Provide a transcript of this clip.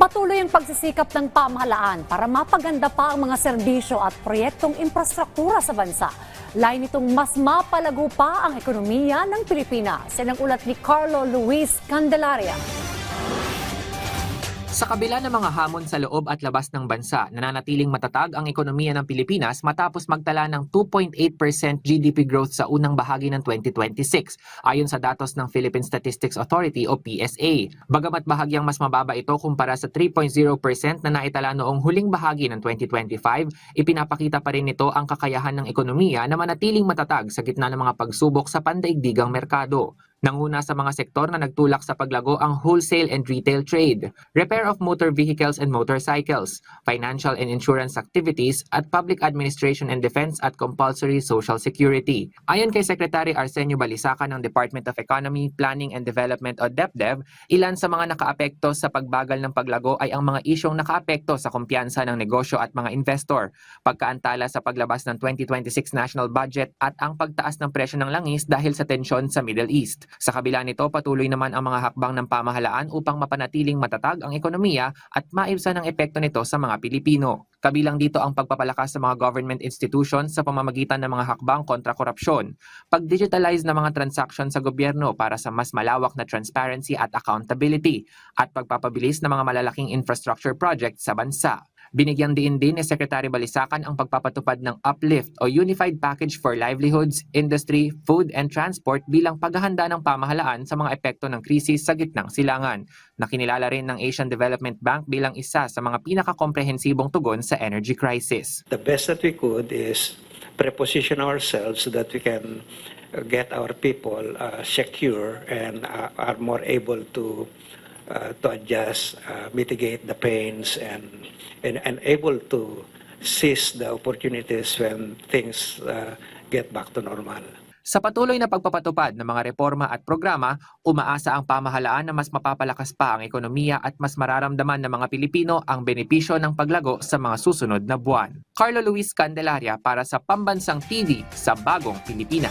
Patuloy ang pagsisikap ng pamahalaan para mapaganda pa ang mga serbisyo at proyektong infrastruktura sa bansa. Lain nitong mas mapalago pa ang ekonomiya ng Pilipinas. Yan ang ulat ni Carlo Luis Candelaria. Sa kabila ng mga hamon sa loob at labas ng bansa, nananatiling matatag ang ekonomiya ng Pilipinas matapos magtala ng 2.8% GDP growth sa unang bahagi ng 2026, ayon sa datos ng Philippine Statistics Authority o PSA. Bagamat bahagyang mas mababa ito kumpara sa 3.0% na naitala noong huling bahagi ng 2025, ipinapakita pa rin nito ang kakayahan ng ekonomiya na manatiling matatag sa gitna ng mga pagsubok sa pandaigdigang merkado. Nanguna sa mga sektor na nagtulak sa paglago ang wholesale and retail trade, repair of motor vehicles and motorcycles, financial and insurance activities, at public administration and defense at compulsory social security. Ayon kay Secretary Arsenio Balisacan ng Department of Economy, Planning and Development o DepDev, ilan sa mga nakaapekto sa pagbagal ng paglago ay ang mga isyong nakaapekto sa kumpiyansa ng negosyo at mga investor, pagkaantala sa paglabas ng 2026 national budget at ang pagtaas ng presyo ng langis dahil sa tensyon sa Middle East. Sa kabila nito, patuloy naman ang mga hakbang ng pamahalaan upang mapanatiling matatag ang ekonomiya at maibsan ang epekto nito sa mga Pilipino. Kabilang dito ang pagpapalakas sa mga government institutions sa pamamagitan ng mga hakbang kontra korupsyon, pag-digitalize ng mga transaksyon sa gobyerno para sa mas malawak na transparency at accountability, at pagpapabilis ng mga malalaking infrastructure projects sa bansa. Binigyang diin din ni Secretary Balisacan ang pagpapatupad ng UPLIFT o Unified Package for Livelihoods, Industry, Food and Transport bilang paghahanda ng pamahalaan sa mga epekto ng krisis sa gitnang silangan, na kinilala rin ng Asian Development Bank bilang isa sa mga pinakakomprehensibong tugon sa energy crisis. The best that we could is preposition ourselves so that we can get our people secure and are more able to adjust, mitigate the pains, and able to seize the opportunities when things get back to normal. Sa patuloy na pagpapatupad ng mga reforma at programa, umaasa ang pamahalaan na mas mapapalakas pa ang ekonomiya at mas mararamdaman ng mga Pilipino ang benepisyo ng paglago sa mga susunod na buwan. Carlo Luis Candelaria para sa Pambansang TV sa Bagong Pilipinas.